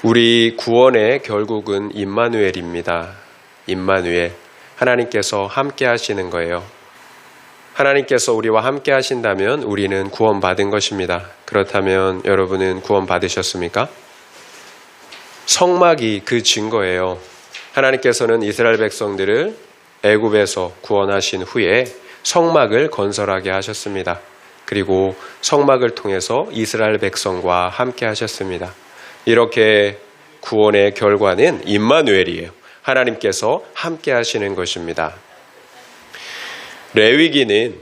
우리 구원의 결국은 임마누엘입니다. 임마누엘. 하나님께서 함께 하시는 거예요. 하나님께서 우리와 함께 하신다면 우리는 구원받은 것입니다. 그렇다면 여러분은 구원받으셨습니까? 성막이 그 증거예요. 하나님께서는 이스라엘 백성들을 애굽에서 구원하신 후에 성막을 건설하게 하셨습니다. 그리고 성막을 통해서 이스라엘 백성과 함께 하셨습니다. 이렇게 구원의 결과는 임마누엘이에요. 하나님께서 함께 하시는 것입니다. 레위기는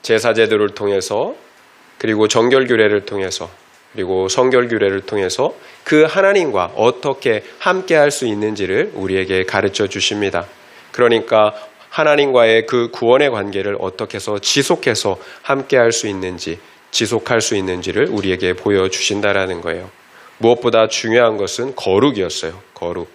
제사제도를 통해서 그리고 정결규례를 통해서 그리고 성결규례를 통해서 그 하나님과 어떻게 함께 할 수 있는지를 우리에게 가르쳐 주십니다. 그러니까 하나님과의 그 구원의 관계를 어떻게 해서 지속해서 함께 할 수 있는지, 지속할 수 있는지를 우리에게 보여주신다라는 거예요. 무엇보다 중요한 것은 거룩이었어요. 거룩.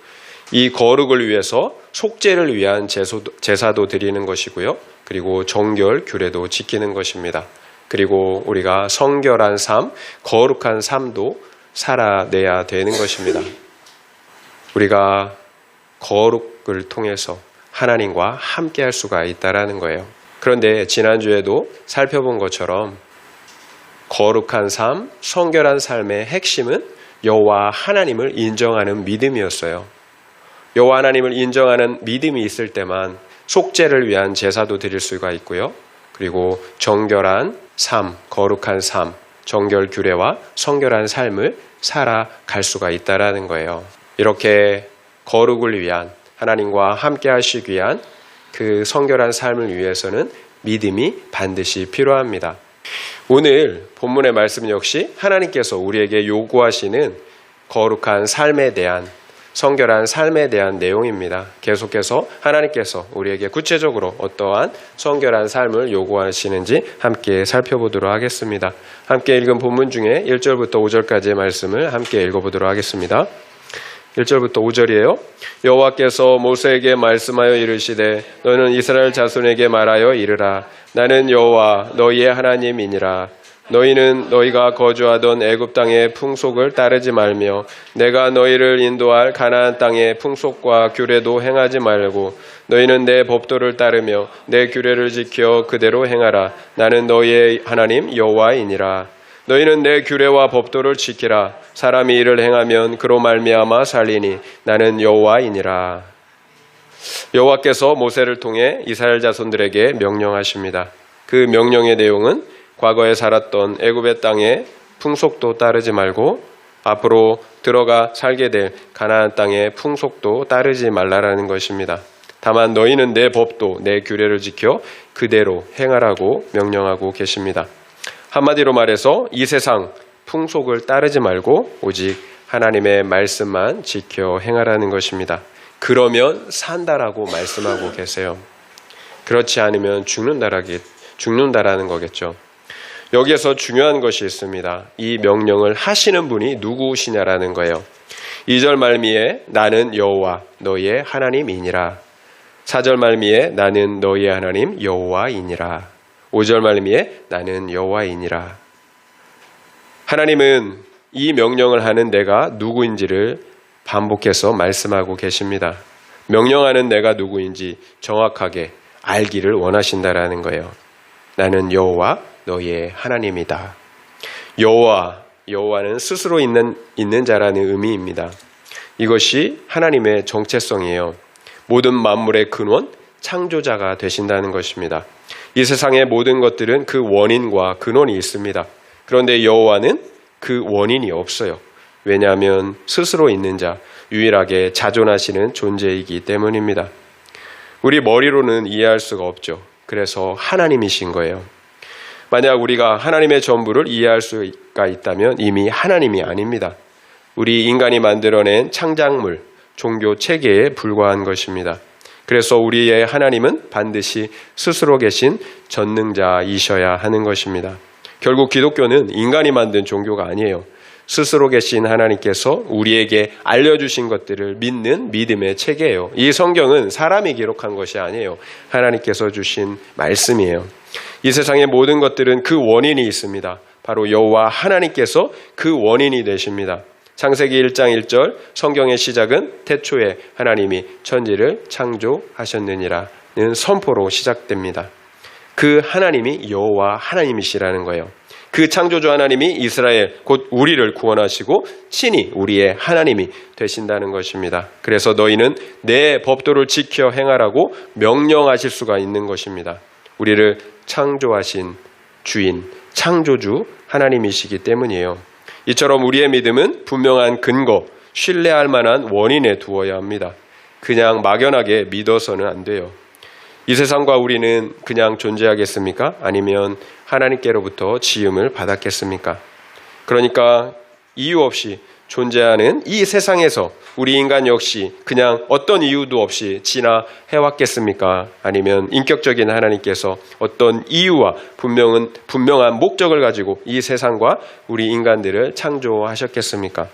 이 거룩을 위해서 속죄를 위한 제사도 드리는 것이고요. 그리고 정결 규례도 지키는 것입니다. 그리고 우리가 성결한 삶, 거룩한 삶도 살아내야 되는 것입니다. 우리가 거룩을 통해서 하나님과 함께 할 수가 있다라는 거예요. 그런데 지난주에도 살펴본 것처럼 거룩한 삶, 성결한 삶의 핵심은 여호와 하나님을 인정하는 믿음이었어요. 여호와 하나님을 인정하는 믿음이 있을 때만 속죄를 위한 제사도 드릴 수가 있고요. 그리고 정결한 삶, 거룩한 삶, 정결 규례와 성결한 삶을 살아갈 수가 있다라는 거예요. 이렇게 거룩을 위한 하나님과 함께 하시기 위한 그 성결한 삶을 위해서는 믿음이 반드시 필요합니다. 오늘 본문의 말씀 역시 하나님께서 우리에게 요구하시는 거룩한 삶에 대한 성결한 삶에 대한 내용입니다. 계속해서 하나님께서 우리에게 구체적으로 어떠한 성결한 삶을 요구하시는지 함께 살펴보도록 하겠습니다. 함께 읽은 본문 중에 1절부터 5절까지의 말씀을 함께 읽어보도록 하겠습니다. 1절부터 5절이에요. 여호와께서 모세에게 말씀하여 이르시되 너는 이스라엘 자손에게 말하여 이르라. 나는 여호와 너희의 하나님이니라. 너희는 너희가 거주하던 애굽 땅의 풍속을 따르지 말며 내가 너희를 인도할 가나안 땅의 풍속과 규례도 행하지 말고 너희는 내 법도를 따르며 내 규례를 지켜 그대로 행하라. 나는 너희의 하나님 여호와이니라. 너희는 내 규례와 법도를 지키라. 사람이 이를 행하면 그로 말미암아 살리니 나는 여호와이니라. 여호와께서 모세를 통해 이스라엘 자손들에게 명령하십니다. 그 명령의 내용은 과거에 살았던 애굽의 땅의 풍속도 따르지 말고 앞으로 들어가 살게 될 가나안 땅의 풍속도 따르지 말라라는 것입니다. 다만 너희는 내 법도 내 규례를 지켜 그대로 행하라고 명령하고 계십니다. 한마디로 말해서 이 세상 풍속을 따르지 말고 오직 하나님의 말씀만 지켜 행하라는 것입니다. 그러면 산다라고 말씀하고 계세요. 그렇지 않으면 죽는다라는 거겠죠. 여기에서 중요한 것이 있습니다. 이 명령을 하시는 분이 누구시냐라는 거예요. 2절 말미에 나는 여호와 너희의 하나님이니라. 4절 말미에 나는 너희의 하나님 여호와이니라. 5절 말미에 나는 여호와이니라. 하나님은 이 명령을 하는 내가 누구인지를 반복해서 말씀하고 계십니다. 명령하는 내가 누구인지 정확하게 알기를 원하신다라는 거예요. 나는 여호와 너희의 하나님이다. 여호와는 스스로 있는 자라는 의미입니다. 이것이 하나님의 정체성이에요. 모든 만물의 근원, 창조자가 되신다는 것입니다. 이 세상의 모든 것들은 그 원인과 근원이 있습니다. 그런데 여호와는 그 원인이 없어요. 왜냐하면 스스로 있는 자, 유일하게 자존하시는 존재이기 때문입니다. 우리 머리로는 이해할 수가 없죠. 그래서 하나님이신 거예요. 만약 우리가 하나님의 전부를 이해할 수가 있다면 이미 하나님이 아닙니다. 우리 인간이 만들어낸 창작물, 종교 체계에 불과한 것입니다. 그래서 우리의 하나님은 반드시 스스로 계신 전능자이셔야 하는 것입니다. 결국 기독교는 인간이 만든 종교가 아니에요. 스스로 계신 하나님께서 우리에게 알려주신 것들을 믿는 믿음의 체계예요. 이 성경은 사람이 기록한 것이 아니에요. 하나님께서 주신 말씀이에요. 이 세상의 모든 것들은 그 원인이 있습니다. 바로 여호와 하나님께서 그 원인이 되십니다. 창세기 1장 1절 성경의 시작은 태초에 하나님이 천지를 창조하셨느니라는 선포로 시작됩니다. 그 하나님이 여호와 하나님이시라는 거예요. 그 창조주 하나님이 이스라엘 곧 우리를 구원하시고 친히 우리의 하나님이 되신다는 것입니다. 그래서 너희는 내 법도를 지켜 행하라고 명령하실 수가 있는 것입니다. 우리를 창조하신 주인, 창조주 하나님이시기 때문이에요. 이처럼 우리의 믿음은 분명한 근거, 신뢰할 만한 원인에 두어야 합니다. 그냥 막연하게 믿어서는 안 돼요. 이 세상과 우리는 그냥 존재하겠습니까? 아니면 하나님께로부터 지음을 받았겠습니까? 그러니까 이유 없이 존재하는 이 세상에서 우리 인간 역시 그냥 어떤 이유도 없이 진화해왔겠습니까? 아니면 인격적인 하나님께서 어떤 이유와 분명한 목적을 가지고 이 세상과 우리 인간들을 창조하셨겠습니까?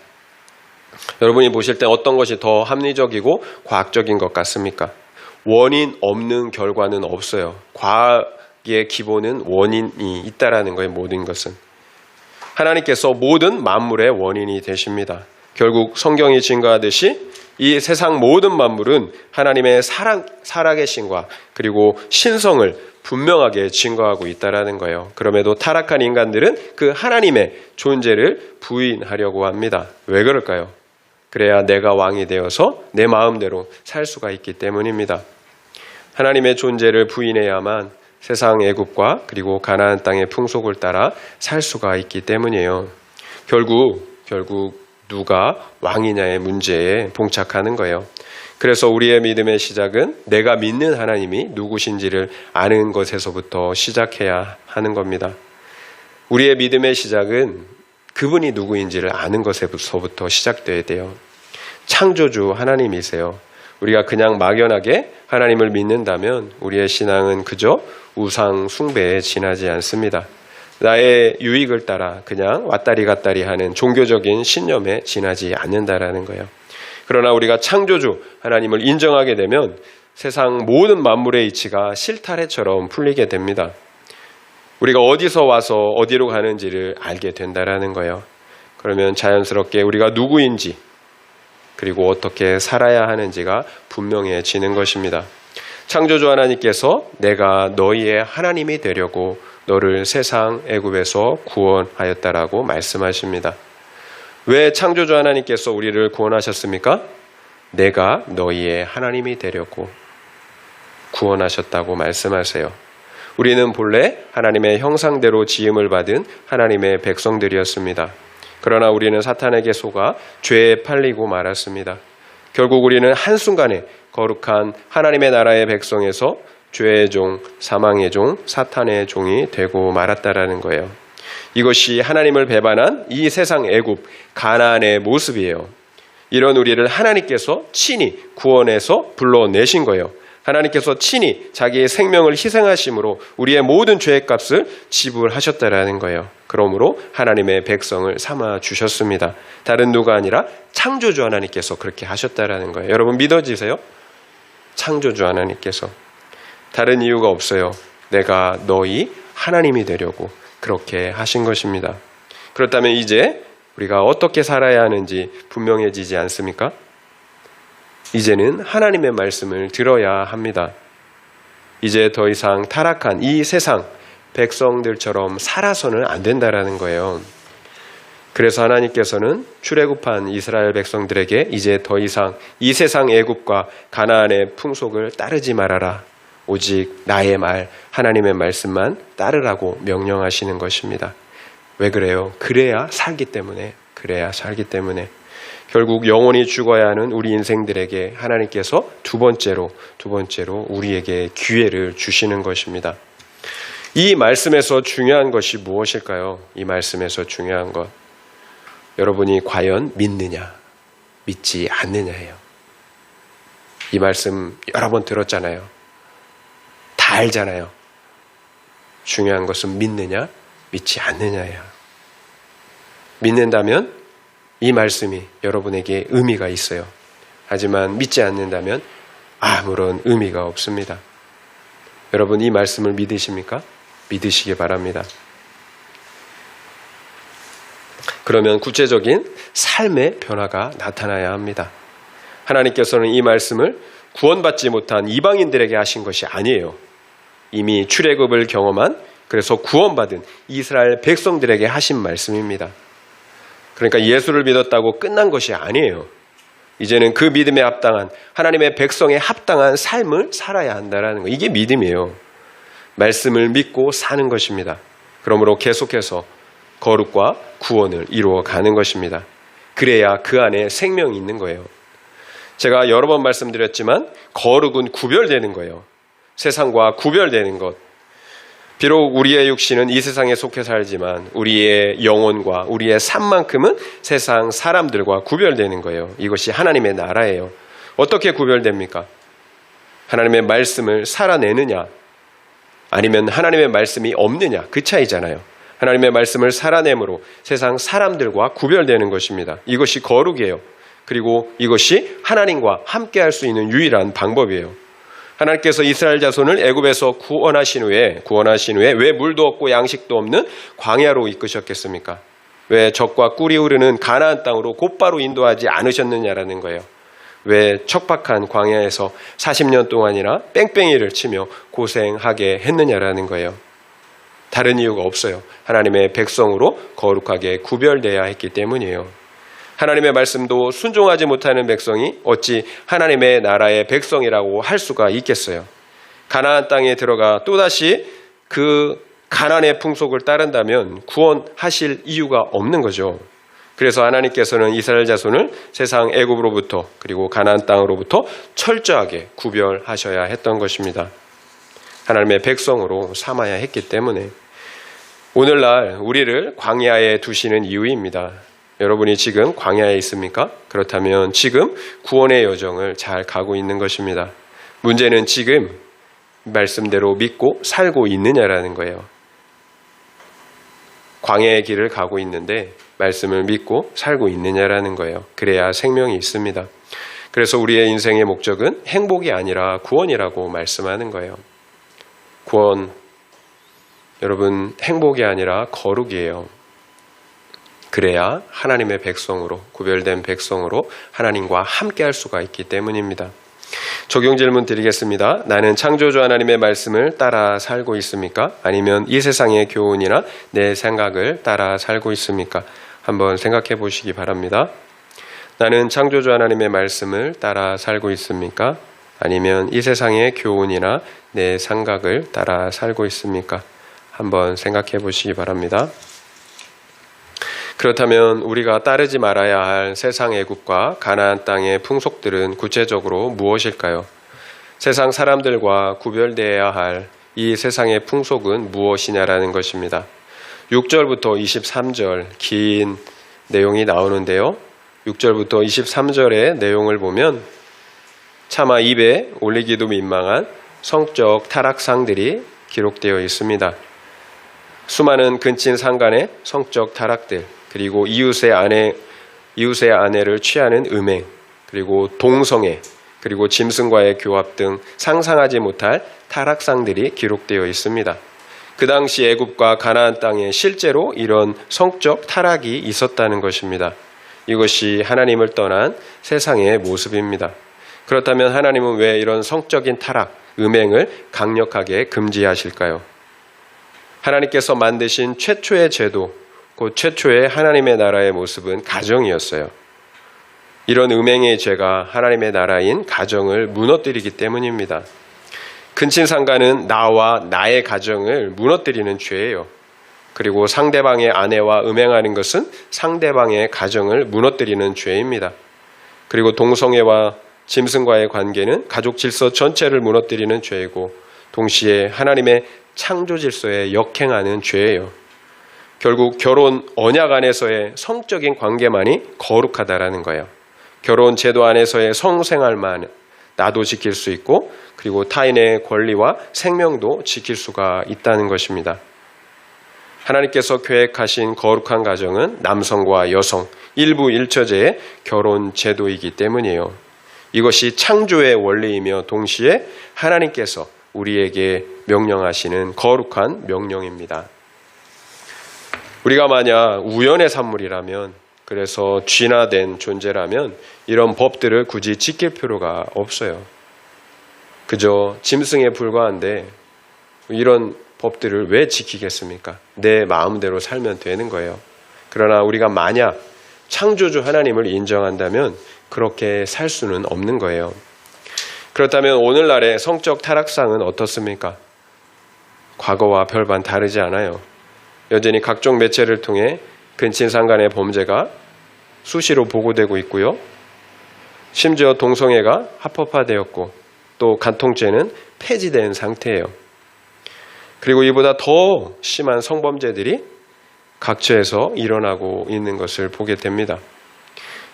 여러분이 보실 때 어떤 것이 더 합리적이고 과학적인 것 같습니까? 원인 없는 결과는 없어요. 과학의 기본은 원인이 있다라는 거예요. 모든 것은. 하나님께서 모든 만물의 원인이 되십니다. 결국 성경이 증거하듯이 이 세상 모든 만물은 하나님의 살아계심과 그리고 신성을 분명하게 증거하고 있다라는 거예요. 그럼에도 타락한 인간들은 그 하나님의 존재를 부인하려고 합니다. 왜 그럴까요? 그래야 내가 왕이 되어서 내 마음대로 살 수가 있기 때문입니다. 하나님의 존재를 부인해야만 세상 애굽과 그리고 가나안 땅의 풍속을 따라 살 수가 있기 때문이에요. 결국 누가 왕이냐의 문제에 봉착하는 거예요. 그래서 우리의 믿음의 시작은 내가 믿는 하나님이 누구신지를 아는 것에서부터 시작해야 하는 겁니다. 우리의 믿음의 시작은 그분이 누구인지를 아는 것에서부터 시작돼야 돼요. 창조주 하나님이세요. 우리가 그냥 막연하게 하나님을 믿는다면 우리의 신앙은 그저 우상 숭배에 지나지 않습니다. 나의 유익을 따라 그냥 왔다리 갔다리 하는 종교적인 신념에 지나지 않는다라는 거예요. 그러나 우리가 창조주 하나님을 인정하게 되면 세상 모든 만물의 이치가 실타래처럼 풀리게 됩니다. 우리가 어디서 와서 어디로 가는지를 알게 된다라는 거예요. 그러면 자연스럽게 우리가 누구인지 그리고 어떻게 살아야 하는지가 분명해지는 것입니다. 창조주 하나님께서 내가 너희의 하나님이 되려고 너를 세상 애굽에서 구원하였다라고 말씀하십니다. 왜 창조주 하나님께서 우리를 구원하셨습니까? 내가 너희의 하나님이 되려고 구원하셨다고 말씀하세요. 우리는 본래 하나님의 형상대로 지음을 받은 하나님의 백성들이었습니다. 그러나 우리는 사탄에게 속아 죄에 팔리고 말았습니다. 결국 우리는 한순간에 거룩한 하나님의 나라의 백성에서 죄의 종, 사망의 종, 사탄의 종이 되고 말았다라는 거예요. 이것이 하나님을 배반한 이 세상 애굽, 가나안의 모습이에요. 이런 우리를 하나님께서 친히 구원해서 불러내신 거예요. 하나님께서 친히 자기의 생명을 희생하심으로 우리의 모든 죄의 값을 지불하셨다라는 거예요. 그러므로 하나님의 백성을 삼아 주셨습니다. 다른 누가 아니라 창조주 하나님께서 그렇게 하셨다라는 거예요. 여러분 믿어지세요? 창조주 하나님께서. 다른 이유가 없어요. 내가 너희 하나님이 되려고 그렇게 하신 것입니다. 그렇다면 이제 우리가 어떻게 살아야 하는지 분명해지지 않습니까? 이제는 하나님의 말씀을 들어야 합니다. 이제 더 이상 타락한 이 세상 백성들처럼 살아서는 안 된다라는 거예요. 그래서 하나님께서는 출애굽한 이스라엘 백성들에게 이제 더 이상 이 세상 애굽과 가나안의 풍속을 따르지 말아라. 오직 나의 말, 하나님의 말씀만 따르라고 명령하시는 것입니다. 왜 그래요? 그래야 살기 때문에. 결국 영원히 죽어야 하는 우리 인생들에게 하나님께서 두 번째로 우리에게 기회를 주시는 것입니다. 이 말씀에서 중요한 것이 무엇일까요? 이 말씀에서 중요한 것. 여러분이 과연 믿느냐, 믿지 않느냐예요. 이 말씀 여러 번 들었잖아요. 다 알잖아요. 중요한 것은 믿느냐, 믿지 않느냐예요. 믿는다면 이 말씀이 여러분에게 의미가 있어요. 하지만 믿지 않는다면 아무런 의미가 없습니다. 여러분 이 말씀을 믿으십니까? 믿으시기 바랍니다. 그러면 구체적인 삶의 변화가 나타나야 합니다. 하나님께서는 이 말씀을 구원받지 못한 이방인들에게 하신 것이 아니에요. 이미 출애굽을 경험한, 그래서 구원받은 이스라엘 백성들에게 하신 말씀입니다. 그러니까 예수를 믿었다고 끝난 것이 아니에요. 이제는 그 믿음에 합당한, 하나님의 백성에 합당한 삶을 살아야 한다는 거, 이게 믿음이에요. 말씀을 믿고 사는 것입니다. 그러므로 계속해서 거룩과 구원을 이루어가는 것입니다. 그래야 그 안에 생명이 있는 거예요. 제가 여러 번 말씀드렸지만 거룩은 구별되는 거예요. 세상과 구별되는 것. 비록 우리의 육신은 이 세상에 속해 살지만 우리의 영혼과 우리의 삶만큼은 세상 사람들과 구별되는 거예요. 이것이 하나님의 나라예요. 어떻게 구별됩니까? 하나님의 말씀을 살아내느냐, 아니면 하나님의 말씀이 없느냐, 그 차이잖아요. 하나님의 말씀을 살아내므로 세상 사람들과 구별되는 것입니다. 이것이 거룩이에요. 그리고 이것이 하나님과 함께할 수 있는 유일한 방법이에요. 하나님께서 이스라엘 자손을 애굽에서 구원하신 후에 왜 물도 없고 양식도 없는 광야로 이끄셨겠습니까? 왜 적과 꿀이 흐르는 가나안 땅으로 곧바로 인도하지 않으셨느냐라는 거예요. 왜 척박한 광야에서 40년 동안이나 뺑뺑이를 치며 고생하게 했느냐라는 거예요. 다른 이유가 없어요. 하나님의 백성으로 거룩하게 구별되어야 했기 때문이에요. 하나님의 말씀도 순종하지 못하는 백성이 어찌 하나님의 나라의 백성이라고 할 수가 있겠어요. 가나안 땅에 들어가 또다시 그 가나안의 풍속을 따른다면 구원하실 이유가 없는 거죠. 그래서 하나님께서는 이스라엘 자손을 세상 애굽으로부터 그리고 가나안 땅으로부터 철저하게 구별하셔야 했던 것입니다. 하나님의 백성으로 삼아야 했기 때문에 오늘날 우리를 광야에 두시는 이유입니다. 여러분이 지금 광야에 있습니까? 그렇다면 지금 구원의 여정을 잘 가고 있는 것입니다. 문제는 지금 말씀대로 믿고 살고 있느냐라는 거예요. 광야의 길을 가고 있는데 말씀을 믿고 살고 있느냐라는 거예요. 그래야 생명이 있습니다. 그래서 우리의 인생의 목적은 행복이 아니라 구원이라고 말씀하는 거예요. 구원, 여러분, 행복이 아니라 거룩이에요. 그래야 하나님의 백성으로, 구별된 백성으로 하나님과 함께할 수가 있기 때문입니다. 적용 질문 드리겠습니다. 나는 창조주 하나님의 말씀을 따라 살고 있습니까? 아니면 이 세상의 교훈이나 내 생각을 따라 살고 있습니까? 한번 생각해 보시기 바랍니다. 나는 창조주 하나님의 말씀을 따라 살고 있습니까? 아니면 이 세상의 교훈이나 내 생각을 따라 살고 있습니까? 한번 생각해 보시기 바랍니다. 그렇다면 우리가 따르지 말아야 할 세상 애굽과 가나안 땅의 풍속들은 구체적으로 무엇일까요? 세상 사람들과 구별되어야 할 이 세상의 풍속은 무엇이냐라는 것입니다. 6절부터 23절 긴 내용이 나오는데요. 6절부터 23절의 내용을 보면 차마 입에 올리기도 민망한 성적 타락상들이 기록되어 있습니다. 수많은 근친 상간의 성적 타락들, 그리고 이웃의 아내를 취하는 음행, 그리고 동성애, 그리고 짐승과의 교합 등 상상하지 못할 타락상들이 기록되어 있습니다. 그 당시 애굽과 가나안 땅에 실제로 이런 성적 타락이 있었다는 것입니다. 이것이 하나님을 떠난 세상의 모습입니다. 그렇다면 하나님은 왜 이런 성적인 타락, 음행을 강력하게 금지하실까요? 하나님께서 만드신 최초의 제도, 곧 최초의 하나님의 나라의 모습은 가정이었어요. 이런 음행의 죄가 하나님의 나라인 가정을 무너뜨리기 때문입니다. 근친상간은 나와 나의 가정을 무너뜨리는 죄예요. 그리고 상대방의 아내와 음행하는 것은 상대방의 가정을 무너뜨리는 죄입니다. 그리고 동성애와 짐승과의 관계는 가족 질서 전체를 무너뜨리는 죄이고 동시에 하나님의 창조 질서에 역행하는 죄예요. 결국 결혼 언약 안에서의 성적인 관계만이 거룩하다라는 거예요. 결혼 제도 안에서의 성생활만 나도 지킬 수 있고 그리고 타인의 권리와 생명도 지킬 수가 있다는 것입니다. 하나님께서 계획하신 거룩한 가정은 남성과 여성, 일부 일처제의 결혼 제도이기 때문이에요. 이것이 창조의 원리이며 동시에 하나님께서 우리에게 명령하시는 거룩한 명령입니다. 우리가 만약 우연의 산물이라면, 그래서 진화된 존재라면 이런 법들을 굳이 지킬 필요가 없어요. 그저 짐승에 불과한데 이런 법들을 왜 지키겠습니까? 내 마음대로 살면 되는 거예요. 그러나 우리가 만약 창조주 하나님을 인정한다면 그렇게 살 수는 없는 거예요. 그렇다면 오늘날의 성적 타락상은 어떻습니까? 과거와 별반 다르지 않아요. 여전히 각종 매체를 통해 근친상 간의 범죄가 수시로 보고되고 있고요. 심지어 동성애가 합법화되었고 또 간통죄는 폐지된 상태예요. 그리고 이보다 더 심한 성범죄들이 각처에서 일어나고 있는 것을 보게 됩니다.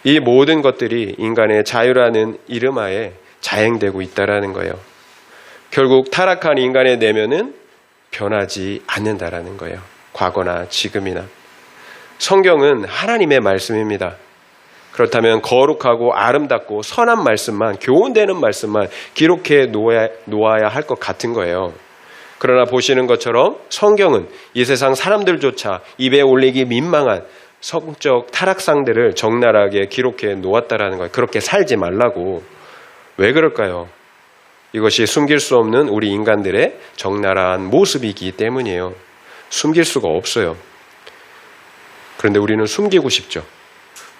이 모든 것들이 인간의 자유라는 이름하에 자행되고 있다는 거예요. 결국 타락한 인간의 내면은 변하지 않는다라는 거예요. 과거나 지금이나. 성경은 하나님의 말씀입니다. 그렇다면 거룩하고 아름답고 선한 말씀만, 교훈되는 말씀만 기록해 놓아야 할 것 같은 거예요. 그러나 보시는 것처럼 성경은 이 세상 사람들조차 입에 올리기 민망한 성적 타락상들을 적나라하게 기록해 놓았다라는 거예요. 그렇게 살지 말라고. 왜 그럴까요? 이것이 숨길 수 없는 우리 인간들의 적나라한 모습이기 때문이에요. 숨길 수가 없어요. 그런데 우리는 숨기고 싶죠.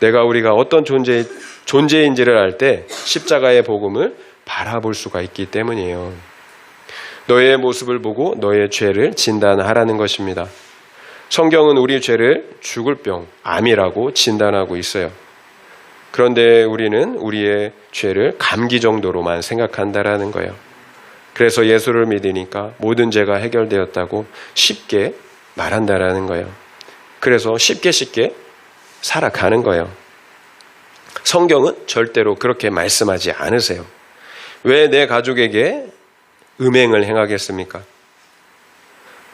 우리가 어떤 존재인지를 알 때 십자가의 복음을 바라볼 수가 있기 때문이에요. 너의 모습을 보고 너의 죄를 진단하라는 것입니다. 성경은 우리 죄를 죽을 병, 암이라고 진단하고 있어요. 그런데 우리는 우리의 죄를 감기 정도로만 생각한다라는 거예요. 그래서 예수를 믿으니까 모든 죄가 해결되었다고 쉽게 말한다라는 거예요. 그래서 쉽게 살아가는 거예요. 성경은 절대로 그렇게 말씀하지 않으세요. 왜 내 가족에게 음행을 행하겠습니까?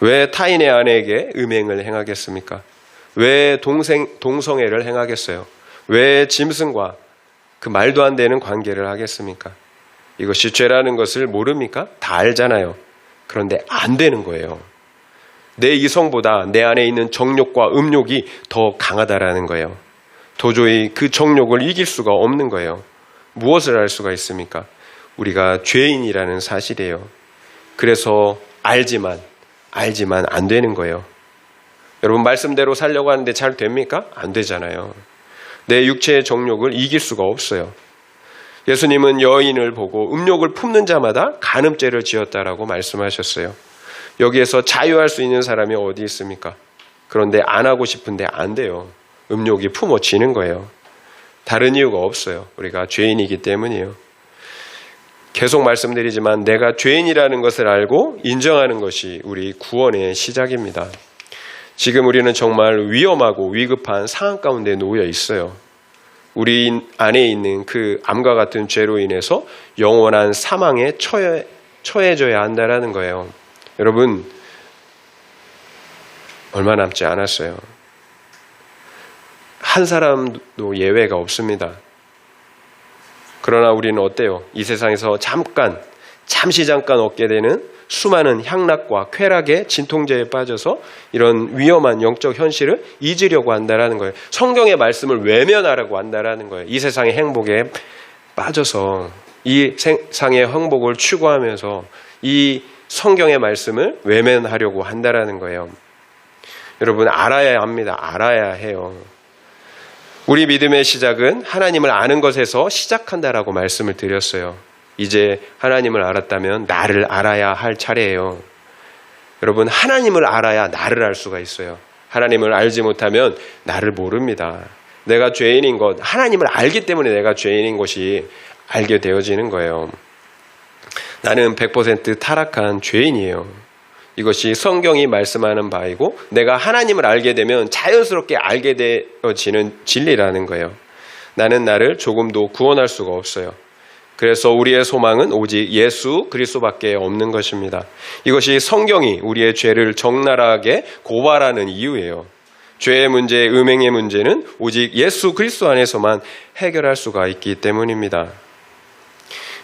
왜 타인의 아내에게 음행을 행하겠습니까? 왜 동성애를 행하겠어요? 왜 짐승과 그 말도 안 되는 관계를 하겠습니까? 이것이 죄라는 것을 모릅니까? 다 알잖아요. 그런데 안 되는 거예요. 내 이성보다 내 안에 있는 정욕과 음욕이 더 강하다라는 거예요. 도저히 그 정욕을 이길 수가 없는 거예요. 무엇을 알 수가 있습니까? 우리가 죄인이라는 사실이에요. 그래서 알지만 안 되는 거예요. 여러분 말씀대로 살려고 하는데 잘 됩니까? 안 되잖아요. 내 육체의 정욕을 이길 수가 없어요. 예수님은 여인을 보고 음욕을 품는 자마다 간음죄를 지었다라고 말씀하셨어요. 여기에서 자유할 수 있는 사람이 어디 있습니까? 그런데 안 하고 싶은데 안 돼요. 음욕이 품어지는 거예요. 다른 이유가 없어요. 우리가 죄인이기 때문이에요. 계속 말씀드리지만 내가 죄인이라는 것을 알고 인정하는 것이 우리 구원의 시작입니다. 지금 우리는 정말 위험하고 위급한 상황 가운데 놓여 있어요. 우리 안에 있는 그 암과 같은 죄로 인해서 영원한 사망에 처해져야 한다는 거예요. 여러분 얼마 남지 않았어요. 한 사람도 예외가 없습니다. 그러나 우리는 어때요? 이 세상에서 잠시 잠깐 얻게 되는 수많은 향락과 쾌락의 진통제에 빠져서 이런 위험한 영적 현실을 잊으려고 한다라는 거예요. 성경의 말씀을 외면하려고 한다라는 거예요. 이 세상의 행복에 빠져서 이 세상의 행복을 추구하면서 이 성경의 말씀을 외면하려고 한다라는 거예요. 여러분 알아야 합니다. 알아야 해요. 우리 믿음의 시작은 하나님을 아는 것에서 시작한다라고 말씀을 드렸어요. 이제 하나님을 알았다면 나를 알아야 할 차례예요. 여러분 하나님을 알아야 나를 알 수가 있어요. 하나님을 알지 못하면 나를 모릅니다. 내가 죄인인 것, 하나님을 알기 때문에 내가 죄인인 것이 알게 되어지는 거예요. 나는 100% 타락한 죄인이에요. 이것이 성경이 말씀하는 바이고 내가 하나님을 알게 되면 자연스럽게 알게 되어지는 진리라는 거예요. 나는 나를 조금도 구원할 수가 없어요. 그래서 우리의 소망은 오직 예수 그리스도밖에 없는 것입니다. 이것이 성경이 우리의 죄를 적나라하게 고발하는 이유예요. 죄의 문제, 음행의 문제는 오직 예수 그리스도 안에서만 해결할 수가 있기 때문입니다.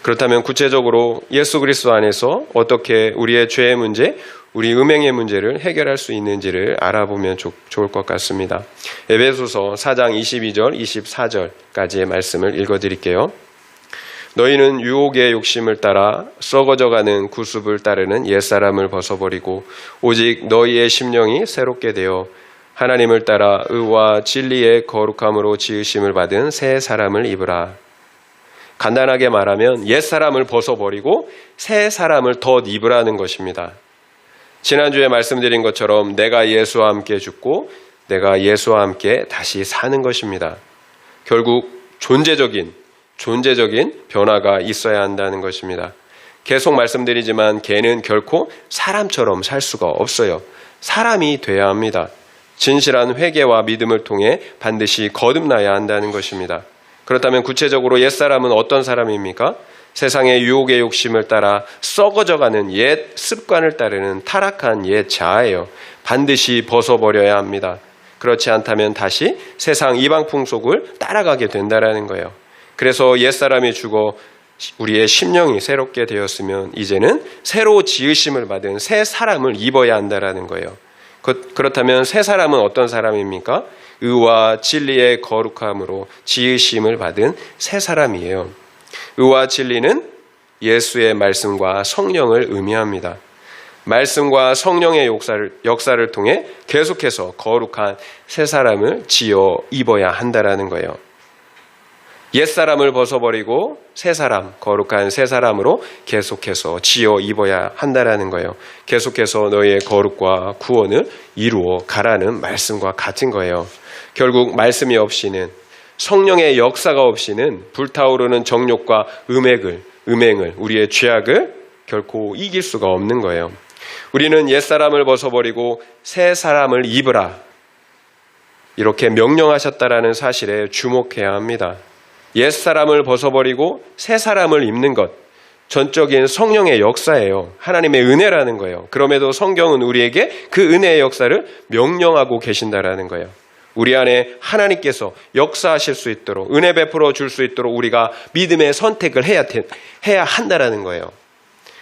그렇다면 구체적으로 예수 그리스도 안에서 어떻게 우리의 죄의 문제, 우리 음행의 문제를 해결할 수 있는지를 알아보면 좋을 것 같습니다. 에베소서 4장 22절, 24절까지의 말씀을 읽어드릴게요. 너희는 유혹의 욕심을 따라 썩어져가는 구습을 따르는 옛사람을 벗어버리고 오직 너희의 심령이 새롭게 되어 하나님을 따라 의와 진리의 거룩함으로 지으심을 받은 새 사람을 입으라. 간단하게 말하면 옛사람을 벗어버리고 새 사람을 덧 입으라는 것입니다. 지난주에 말씀드린 것처럼 내가 예수와 함께 죽고 내가 예수와 함께 다시 사는 것입니다. 결국 존재적인 변화가 있어야 한다는 것입니다. 계속 말씀드리지만 개는 결코 사람처럼 살 수가 없어요. 사람이 돼야 합니다. 진실한 회개와 믿음을 통해 반드시 거듭나야 한다는 것입니다. 그렇다면 구체적으로 옛사람은 어떤 사람입니까? 세상의 유혹의 욕심을 따라 썩어져가는 옛 습관을 따르는 타락한 옛 자아예요. 반드시 벗어버려야 합니다. 그렇지 않다면 다시 세상 이방 풍속을 따라가게 된다는 거예요. 그래서 옛사람이 죽어 우리의 심령이 새롭게 되었으면 이제는 새로 지으심을 받은 새 사람을 입어야 한다는 거예요. 그렇다면 새 사람은 어떤 사람입니까? 의와 진리의 거룩함으로 지으심을 받은 새 사람이에요. 의와 진리는 예수의 말씀과 성령을 의미합니다. 말씀과 성령의 역사를 통해 계속해서 거룩한 새 사람을 지어 입어야 한다는 거예요. 옛사람을 벗어버리고 새 사람, 거룩한 새 사람으로 계속해서 지어 입어야 한다는 거예요. 계속해서 너희의 거룩과 구원을 이루어 가라는 말씀과 같은 거예요. 결국 말씀이 없이는, 성령의 역사가 없이는 불타오르는 정욕과 음행을, 우리의 죄악을 결코 이길 수가 없는 거예요. 우리는 옛사람을 벗어버리고 새 사람을 입으라, 이렇게 명령하셨다라는 사실에 주목해야 합니다. 옛사람을 벗어버리고 새 사람을 입는 것, 전적인 성령의 역사예요. 하나님의 은혜라는 거예요. 그럼에도 성경은 우리에게 그 은혜의 역사를 명령하고 계신다라는 거예요. 우리 안에 하나님께서 역사하실 수 있도록, 은혜 베풀어 줄 수 있도록 우리가 믿음의 선택을 해야 한다라는 거예요.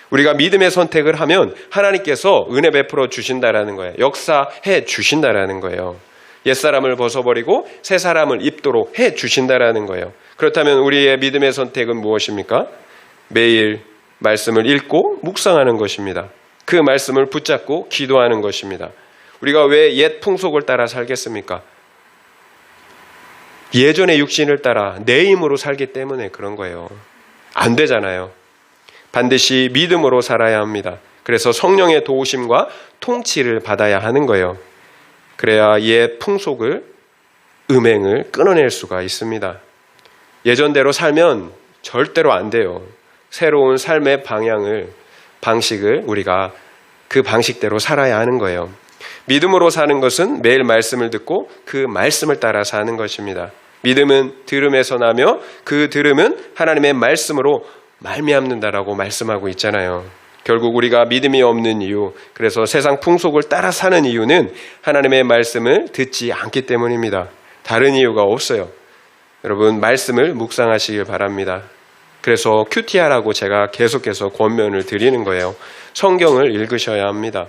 우리가 믿음의 선택을 하면 하나님께서 은혜 베풀어 주신다라는 거예요. 역사해 주신다라는 거예요. 옛사람을 벗어버리고 새 사람을 입도록 해 주신다라는 거예요. 그렇다면 우리의 믿음의 선택은 무엇입니까? 매일 말씀을 읽고 묵상하는 것입니다. 그 말씀을 붙잡고 기도하는 것입니다. 우리가 왜 옛 풍속을 따라 살겠습니까? 예전의 육신을 따라 내 힘으로 살기 때문에 그런 거예요. 안 되잖아요. 반드시 믿음으로 살아야 합니다. 그래서 성령의 도우심과 통치를 받아야 하는 거예요. 그래야 옛 풍속을, 음행을 끊어낼 수가 있습니다. 예전대로 살면 절대로 안 돼요. 새로운 삶의 방식을 우리가 그 방식대로 살아야 하는 거예요. 믿음으로 사는 것은 매일 말씀을 듣고 그 말씀을 따라 사는 것입니다. 믿음은 들음에서 나며 그 들음은 하나님의 말씀으로 말미암는다라고 말씀하고 있잖아요. 결국 우리가 믿음이 없는 이유, 그래서 세상 풍속을 따라 사는 이유는 하나님의 말씀을 듣지 않기 때문입니다. 다른 이유가 없어요. 여러분, 말씀을 묵상하시길 바랍니다. 그래서 QTR라고 제가 계속해서 권면을 드리는 거예요. 성경을 읽으셔야 합니다.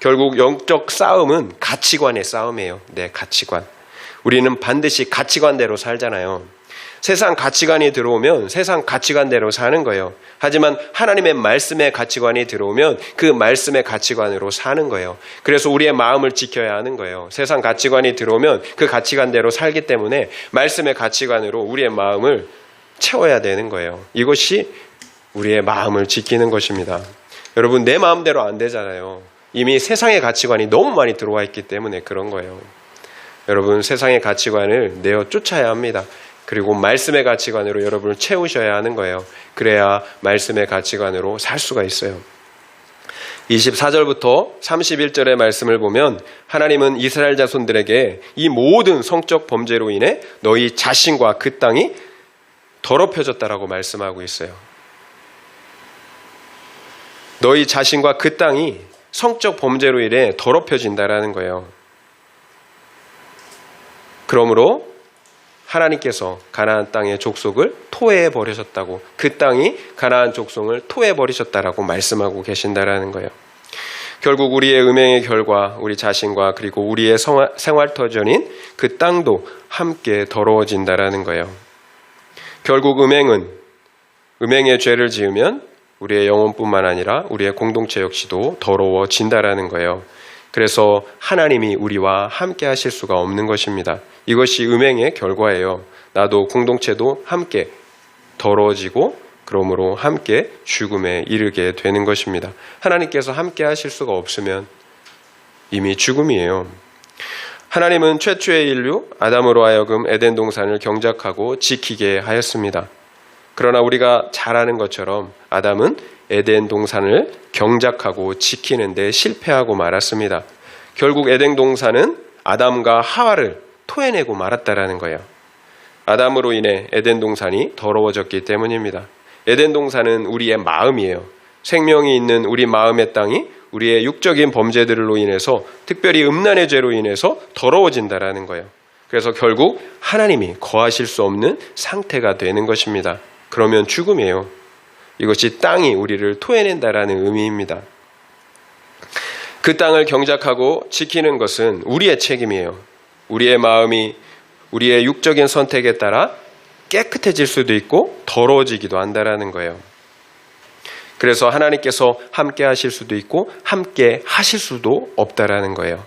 결국 영적 싸움은 가치관의 싸움이에요. 내 가치관. 우리는 반드시 가치관대로 살잖아요. 세상 가치관이 들어오면 세상 가치관대로 사는 거예요. 하지만 하나님의 말씀의 가치관이 들어오면 그 말씀의 가치관으로 사는 거예요. 그래서 우리의 마음을 지켜야 하는 거예요. 세상 가치관이 들어오면 그 가치관대로 살기 때문에 말씀의 가치관으로 우리의 마음을 채워야 되는 거예요. 이것이 우리의 마음을 지키는 것입니다. 여러분, 내 마음대로 안 되잖아요. 이미 세상의 가치관이 너무 많이 들어와 있기 때문에 그런 거예요. 여러분, 세상의 가치관을 내어 쫓아야 합니다. 그리고 말씀의 가치관으로 여러분을 채우셔야 하는 거예요. 그래야 말씀의 가치관으로 살 수가 있어요. 24절부터 31절의 말씀을 보면 하나님은 이스라엘 자손들에게 이 모든 성적 범죄로 인해 너희 자신과 그 땅이 더럽혀졌다라고 말씀하고 있어요. 너희 자신과 그 땅이 성적 범죄로 인해 더럽혀진다라는 거예요. 그러므로 하나님께서 가나안 땅의 족속을 토해해 버리셨다고, 그 땅이 가나안 족속을 토해해 버리셨다라고 말씀하고 계신다라는 거예요. 결국 우리의 음행의 결과 우리 자신과 그리고 우리의 생활터전인 그 땅도 함께 더러워진다라는 거예요. 결국 음행의 죄를 지으면 우리의 영혼뿐만 아니라 우리의 공동체 역시도 더러워진다라는 거예요. 그래서 하나님이 우리와 함께 하실 수가 없는 것입니다. 이것이 음행의 결과예요. 나도 공동체도 함께 더러워지고 그러므로 함께 죽음에 이르게 되는 것입니다. 하나님께서 함께 하실 수가 없으면 이미 죽음이에요. 하나님은 최초의 인류 아담으로 하여금 에덴 동산을 경작하고 지키게 하였습니다. 그러나 우리가 잘 아는 것처럼 아담은 에덴 동산을 경작하고 지키는데 실패하고 말았습니다. 결국 에덴 동산은 아담과 하와를 토해내고 말았다라는 거예요. 아담으로 인해 에덴 동산이 더러워졌기 때문입니다. 에덴 동산은 우리의 마음이에요. 생명이 있는 우리 마음의 땅이 우리의 육적인 범죄들로 인해서, 특별히 음란의 죄로 인해서 더러워진다라는 거예요. 그래서 결국 하나님이 거하실 수 없는 상태가 되는 것입니다. 그러면 죽음이에요. 이것이 땅이 우리를 토해낸다라는 의미입니다. 그 땅을 경작하고 지키는 것은 우리의 책임이에요. 우리의 마음이 우리의 육적인 선택에 따라 깨끗해질 수도 있고 더러워지기도 한다라는 거예요. 그래서 하나님께서 함께 하실 수도 있고 함께 하실 수도 없다라는 거예요.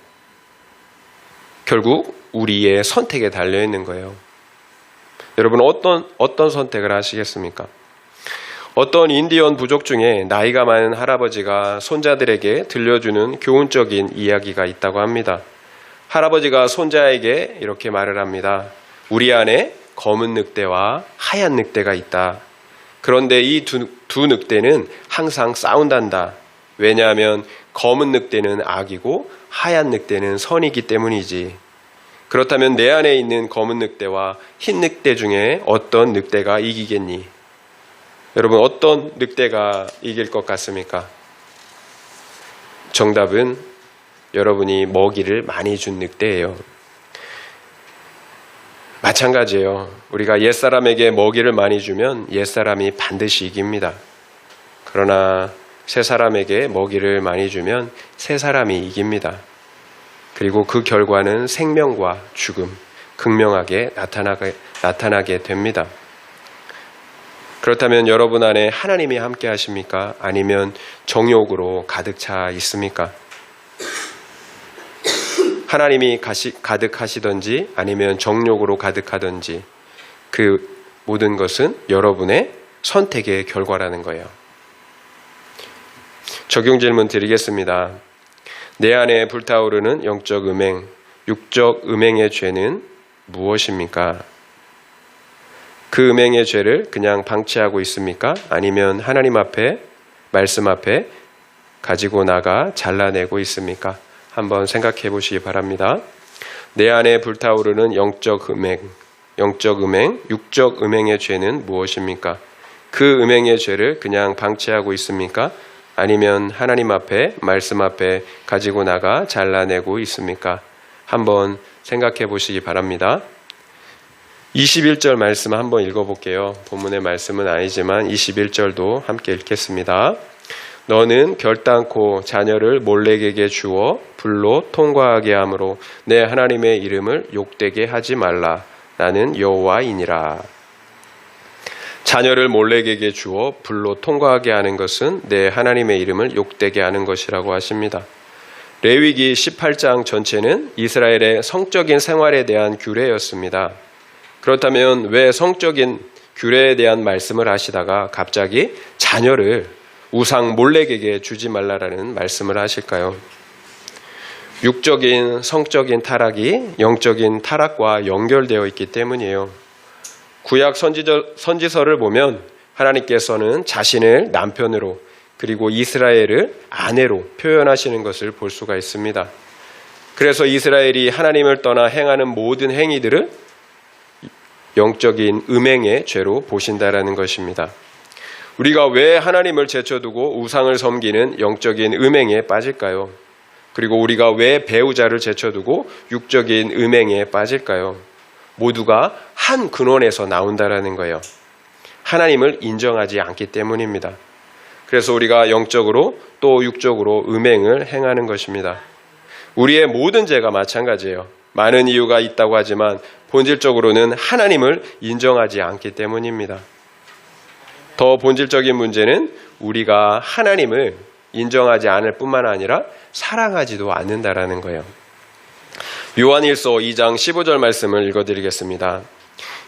결국 우리의 선택에 달려 있는 거예요. 여러분 어떤 선택을 하시겠습니까? 어떤 인디언 부족 중에 나이가 많은 할아버지가 손자들에게 들려주는 교훈적인 이야기가 있다고 합니다. 할아버지가 손자에게 이렇게 말을 합니다. 우리 안에 검은 늑대와 하얀 늑대가 있다. 그런데 이 두 늑대는 항상 싸운단다. 왜냐하면 검은 늑대는 악이고 하얀 늑대는 선이기 때문이지. 그렇다면 내 안에 있는 검은 늑대와 흰 늑대 중에 어떤 늑대가 이기겠니? 여러분 어떤 늑대가 이길 것 같습니까? 정답은 여러분이 먹이를 많이 준 늑대예요. 마찬가지예요. 우리가 옛사람에게 먹이를 많이 주면 옛사람이 반드시 이깁니다. 그러나 새사람에게 먹이를 많이 주면 새사람이 이깁니다. 그리고 그 결과는 생명과 죽음, 극명하게 나타나게 됩니다. 그렇다면 여러분 안에 하나님이 함께 하십니까? 아니면 정욕으로 가득 차 있습니까? 하나님이 가득하시든지 아니면 정욕으로 가득하든지 그 모든 것은 여러분의 선택의 결과라는 거예요. 적용 질문 드리겠습니다. 내 안에 불타오르는 영적 음행, 육적 음행의 죄는 무엇입니까? 그 음행의 죄를 그냥 방치하고 있습니까? 아니면 하나님 앞에, 말씀 앞에 가지고 나가 잘라내고 있습니까? 한번 생각해 보시기 바랍니다. 내 안에 불타오르는 영적 음행, 육적 음행의 죄는 무엇입니까? 그 음행의 죄를 그냥 방치하고 있습니까? 아니면 하나님 앞에, 말씀 앞에 가지고 나가 잘라내고 있습니까? 한번 생각해 보시기 바랍니다. 21절 말씀 한번 읽어볼게요. 본문의 말씀은 아니지만 21절도 함께 읽겠습니다. 너는 결단코 자녀를 몰렉에게 주어 불로 통과하게 함으로 내 하나님의 이름을 욕되게 하지 말라. 나는 여호와이니라. 자녀를 몰렉에게 주어 불로 통과하게 하는 것은 내 하나님의 이름을 욕되게 하는 것이라고 하십니다. 레위기 18장 전체는 이스라엘의 성적인 생활에 대한 규례였습니다. 그렇다면 왜 성적인 규례에 대한 말씀을 하시다가 갑자기 자녀를 우상 몰렉에게 주지 말라라는 말씀을 하실까요? 육적인 성적인 타락이 영적인 타락과 연결되어 있기 때문이에요. 구약 선지서를 보면 하나님께서는 자신을 남편으로 그리고 이스라엘을 아내로 표현하시는 것을 볼 수가 있습니다. 그래서 이스라엘이 하나님을 떠나 행하는 모든 행위들을 영적인 음행의 죄로 보신다라는 것입니다. 우리가 왜 하나님을 제쳐두고 우상을 섬기는 영적인 음행에 빠질까요? 그리고 우리가 왜 배우자를 제쳐두고 육적인 음행에 빠질까요? 모두가 한 근원에서 나온다라는 거예요. 하나님을 인정하지 않기 때문입니다. 그래서 우리가 영적으로 또 육적으로 음행을 행하는 것입니다. 우리의 모든 죄가 마찬가지예요. 많은 이유가 있다고 하지만 본질적으로는 하나님을 인정하지 않기 때문입니다. 더 본질적인 문제는 우리가 하나님을 인정하지 않을 뿐만 아니라 사랑하지도 않는다라는 거예요. 요한일서 2장 15절 말씀을 읽어드리겠습니다.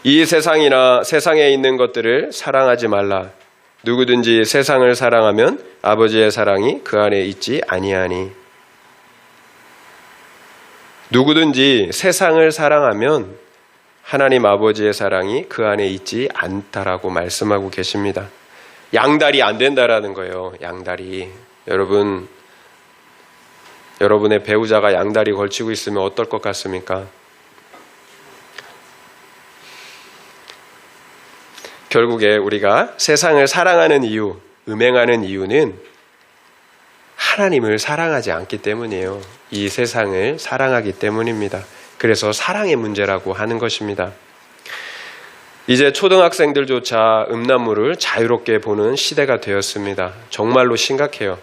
이 세상이나 세상에 있는 것들을 사랑하지 말라. 누구든지 세상을 사랑하면 아버지의 사랑이 그 안에 있지 아니하니. 누구든지 세상을 사랑하면 하나님 아버지의 사랑이 그 안에 있지 않다라고 말씀하고 계십니다. 양다리 안 된다라는 거예요. 양다리. 여러분의 배우자가 양다리 걸치고 있으면 어떨 것 같습니까? 결국에 우리가 세상을 사랑하는 이유, 음행하는 이유는 하나님을 사랑하지 않기 때문이에요. 이 세상을 사랑하기 때문입니다. 그래서 사랑의 문제라고 하는 것입니다. 이제 초등학생들조차 음란물을 자유롭게 보는 시대가 되었습니다. 정말로 심각해요.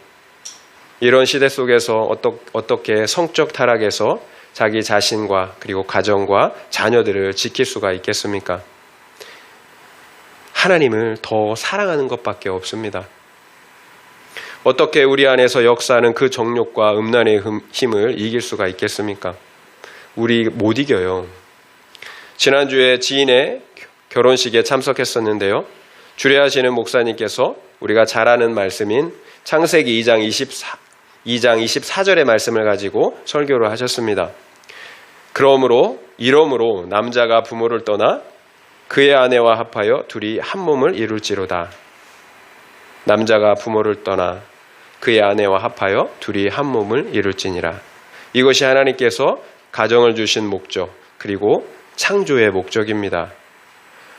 이런 시대 속에서 어떻게 성적 타락에서 자기 자신과 그리고 가정과 자녀들을 지킬 수가 있겠습니까? 하나님을 더 사랑하는 것밖에 없습니다. 어떻게 우리 안에서 역사하는 그 정욕과 음란의 힘을 이길 수가 있겠습니까? 우리 못 이겨요. 지난주에 지인의 결혼식에 참석했었는데요. 주례하시는 목사님께서 우리가 잘 아는 말씀인 창세기 2장 24절의 말씀을 가지고 설교를 하셨습니다. 이러므로 남자가 부모를 떠나 그의 아내와 합하여 둘이 한 몸을 이룰지로다. 남자가 부모를 떠나 그의 아내와 합하여 둘이 한 몸을 이룰지니라. 이것이 하나님께서 가정을 주신 목적, 그리고 창조의 목적입니다.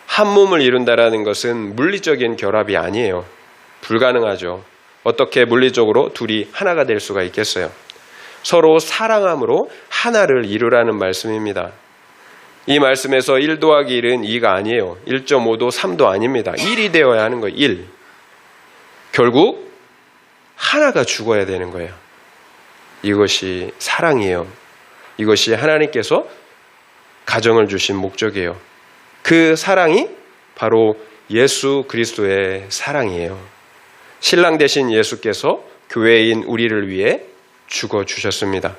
한 몸을 이룬다라는 것은 물리적인 결합이 아니에요. 불가능하죠. 어떻게 물리적으로 둘이 하나가 될 수가 있겠어요? 서로 사랑함으로 하나를 이루라는 말씀입니다. 이 말씀에서 1 더하기 1은 2가 아니에요. 1.5도 3도 아닙니다. 1이 되어야 하는 거예요. 1. 결국 하나가 죽어야 되는 거예요. 이것이 사랑이에요. 이것이 하나님께서 가정을 주신 목적이에요. 그 사랑이 바로 예수 그리스도의 사랑이에요. 신랑 되신 예수께서 교회인 우리를 위해 죽어주셨습니다.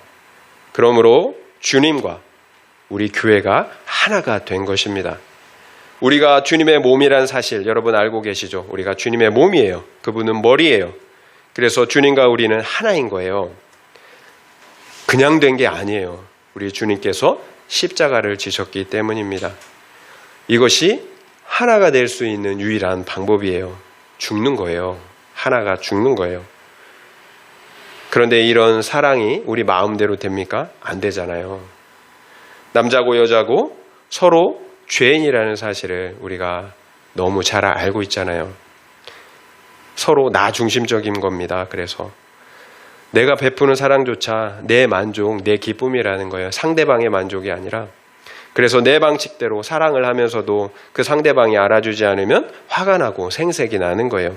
그러므로 주님과 우리 교회가 하나가 된 것입니다. 우리가 주님의 몸이란 사실 여러분 알고 계시죠? 우리가 주님의 몸이에요. 그분은 머리예요. 그래서 주님과 우리는 하나인 거예요. 그냥 된 게 아니에요. 우리 주님께서 십자가를 지셨기 때문입니다. 이것이 하나가 될 수 있는 유일한 방법이에요. 죽는 거예요. 하나가 죽는 거예요. 그런데 이런 사랑이 우리 마음대로 됩니까? 안 되잖아요. 남자고 여자고 서로 죄인이라는 사실을 우리가 너무 잘 알고 있잖아요. 서로 나 중심적인 겁니다. 그래서 내가 베푸는 사랑조차 내 만족, 내 기쁨이라는 거예요. 상대방의 만족이 아니라. 그래서 내 방식대로 사랑을 하면서도 그 상대방이 알아주지 않으면 화가 나고 생색이 나는 거예요.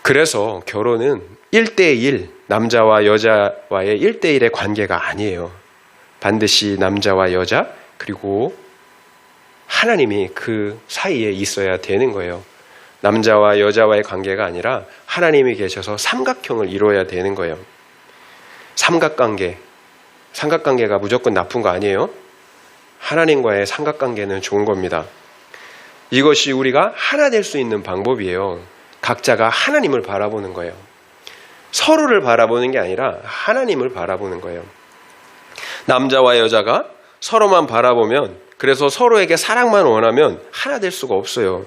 그래서 결혼은 1대1, 남자와 여자와의 1대1의 관계가 아니에요. 반드시 남자와 여자 그리고 하나님이 그 사이에 있어야 되는 거예요. 남자와 여자와의 관계가 아니라 하나님이 계셔서 삼각형을 이루어야 되는 거예요. 삼각관계가 무조건 나쁜 거 아니에요. 하나님과의 삼각관계는 좋은 겁니다. 이것이 우리가 하나 될 수 있는 방법이에요. 각자가 하나님을 바라보는 거예요. 서로를 바라보는 게 아니라 하나님을 바라보는 거예요. 남자와 여자가 서로만 바라보면, 그래서 서로에게 사랑만 원하면 하나 될 수가 없어요.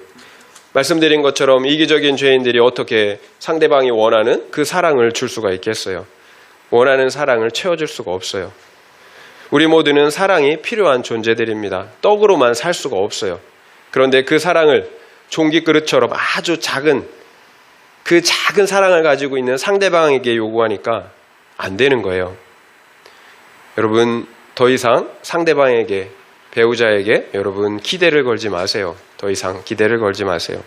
말씀드린 것처럼 이기적인 죄인들이 어떻게 상대방이 원하는 그 사랑을 줄 수가 있겠어요? 원하는 사랑을 채워줄 수가 없어요. 우리 모두는 사랑이 필요한 존재들입니다. 떡으로만 살 수가 없어요. 그런데 그 사랑을 종기 그릇처럼 아주 작은 사랑을 가지고 있는 상대방에게 요구하니까 안 되는 거예요. 여러분, 더 이상 상대방에게, 배우자에게 여러분 기대를 걸지 마세요. 더 이상 기대를 걸지 마세요.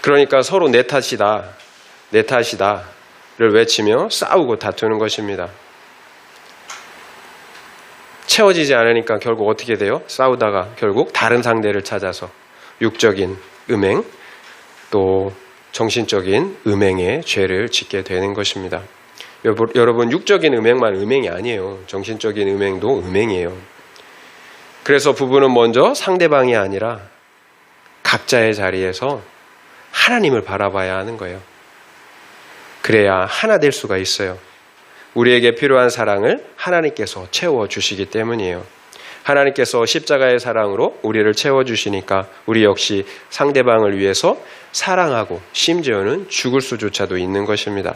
그러니까 서로 내 탓이다, 내 탓이다를 외치며 싸우고 다투는 것입니다. 채워지지 않으니까 결국 어떻게 돼요? 싸우다가 결국 다른 상대를 찾아서 육적인 음행 또 정신적인 음행의 죄를 짓게 되는 것입니다. 여러분, 육적인 음행만 음행이 아니에요. 정신적인 음행도 음행이에요. 그래서 부부는 먼저 상대방이 아니라 각자의 자리에서 하나님을 바라봐야 하는 거예요. 그래야 하나 될 수가 있어요. 우리에게 필요한 사랑을 하나님께서 채워주시기 때문이에요. 하나님께서 십자가의 사랑으로 우리를 채워주시니까 우리 역시 상대방을 위해서 사랑하고 심지어는 죽을 수조차도 있는 것입니다.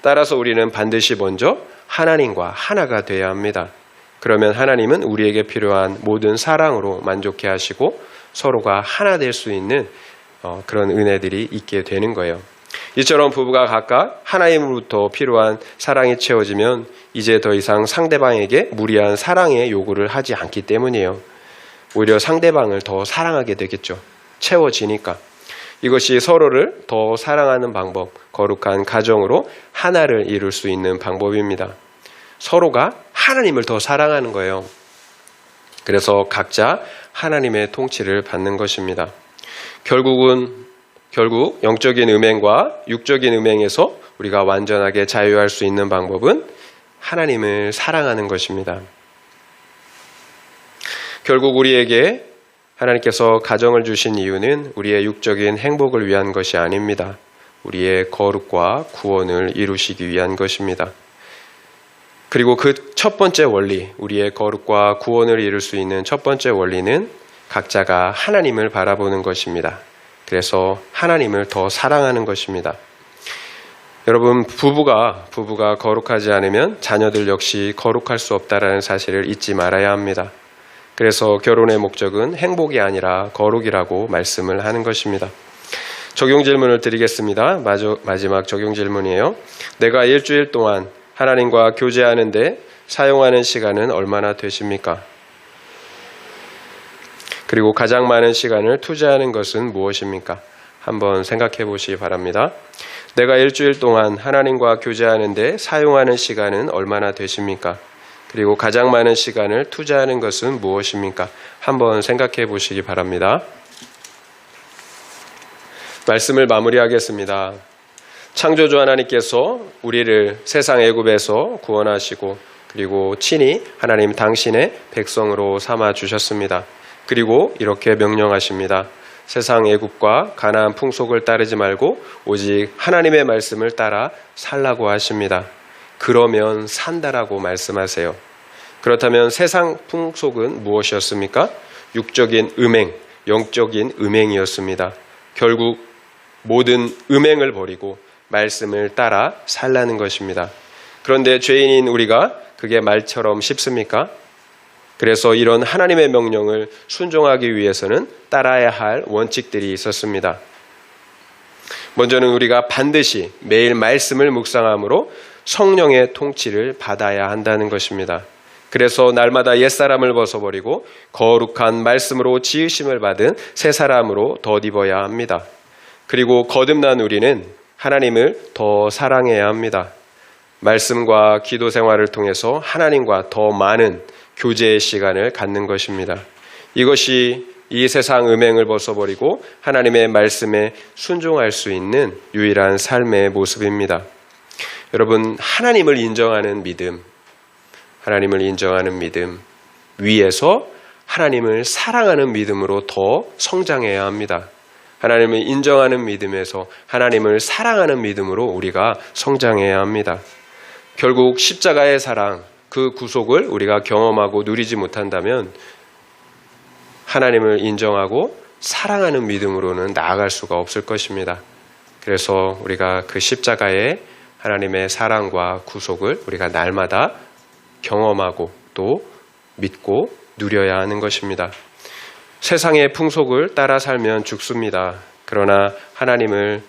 따라서 우리는 반드시 먼저 하나님과 하나가 되어야 합니다. 그러면 하나님은 우리에게 필요한 모든 사랑으로 만족해 하시고 서로가 하나 될 수 있는 그런 은혜들이 있게 되는 거예요. 이처럼 부부가 각각 하나님으로부터 필요한 사랑이 채워지면 이제 더 이상 상대방에게 무리한 사랑의 요구를 하지 않기 때문이에요. 오히려 상대방을 더 사랑하게 되겠죠. 채워지니까. 이것이 서로를 더 사랑하는 방법, 거룩한 가정으로 하나를 이룰 수 있는 방법입니다. 서로가 하나님을 더 사랑하는 거예요. 그래서 각자 하나님의 통치를 받는 것입니다. 결국 영적인 음행과 육적인 음행에서 우리가 완전하게 자유할 수 있는 방법은 하나님을 사랑하는 것입니다. 결국 우리에게 하나님께서 가정을 주신 이유는 우리의 육적인 행복을 위한 것이 아닙니다. 우리의 거룩과 구원을 이루시기 위한 것입니다. 그리고 그 첫 번째 원리, 우리의 거룩과 구원을 이룰 수 있는 첫 번째 원리는 각자가 하나님을 바라보는 것입니다. 그래서 하나님을 더 사랑하는 것입니다. 여러분, 부부가 거룩하지 않으면 자녀들 역시 거룩할 수 없다라는 사실을 잊지 말아야 합니다. 그래서 결혼의 목적은 행복이 아니라 거룩이라고 말씀을 하는 것입니다. 적용 질문을 드리겠습니다. 마지막 적용 질문이에요. 내가 일주일 동안 하나님과 교제하는데 사용하는 시간은 얼마나 되십니까? 그리고 가장 많은 시간을 투자하는 것은 무엇입니까? 한번 생각해 보시기 바랍니다. 내가 일주일 동안 하나님과 교제하는데 사용하는 시간은 얼마나 되십니까? 그리고 가장 많은 시간을 투자하는 것은 무엇입니까? 한번 생각해 보시기 바랍니다. 말씀을 마무리하겠습니다. 창조주 하나님께서 우리를 세상 애굽에서 구원하시고 그리고 친히 하나님 당신의 백성으로 삼아 주셨습니다. 그리고 이렇게 명령하십니다. 세상 애굽과 가나안 풍속을 따르지 말고 오직 하나님의 말씀을 따라 살라고 하십니다. 그러면 산다라고 말씀하세요. 그렇다면 세상 풍속은 무엇이었습니까? 육적인 음행, 영적인 음행이었습니다. 결국 모든 음행을 버리고 말씀을 따라 살라는 것입니다. 그런데 죄인인 우리가 그게 말처럼 쉽습니까? 그래서 이런 하나님의 명령을 순종하기 위해서는 따라야 할 원칙들이 있었습니다. 먼저는 우리가 반드시 매일 말씀을 묵상함으로 성령의 통치를 받아야 한다는 것입니다. 그래서 날마다 옛사람을 벗어버리고 거룩한 말씀으로 지으심을 받은 새 사람으로 덧입어야 합니다. 그리고 거듭난 우리는 하나님을 더 사랑해야 합니다. 말씀과 기도 생활을 통해서 하나님과 더 많은 교제의 시간을 갖는 것입니다. 이것이 이 세상 음행을 벗어버리고 하나님의 말씀에 순종할 수 있는 유일한 삶의 모습입니다. 여러분, 하나님을 인정하는 믿음 위에서 하나님을 사랑하는 믿음으로 더 성장해야 합니다. 하나님을 인정하는 믿음에서 하나님을 사랑하는 믿음으로 우리가 성장해야 합니다. 결국 십자가의 사랑, 그 구속을 우리가 경험하고 누리지 못한다면 하나님을 인정하고 사랑하는 믿음으로는 나아갈 수가 없을 것입니다. 그래서 우리가 그 십자가의 하나님의 사랑과 구속을 우리가 날마다 경험하고 또 믿고 누려야 하는 것입니다. 세상의 풍속을 따라 살면 죽습니다. 그러나 하나님의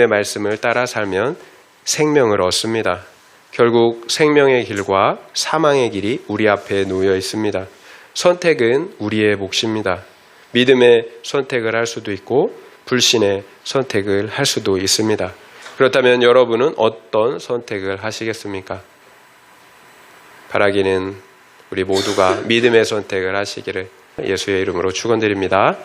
말씀을 따라 살면 생명을 얻습니다. 결국 생명의 길과 사망의 길이 우리 앞에 놓여 있습니다. 선택은 우리의 몫입니다. 믿음의 선택을 할 수도 있고 불신의 선택을 할 수도 있습니다. 그렇다면 여러분은 어떤 선택을 하시겠습니까? 바라기는 우리 모두가 믿음의 선택을 하시기를 예수의 이름으로 축원드립니다.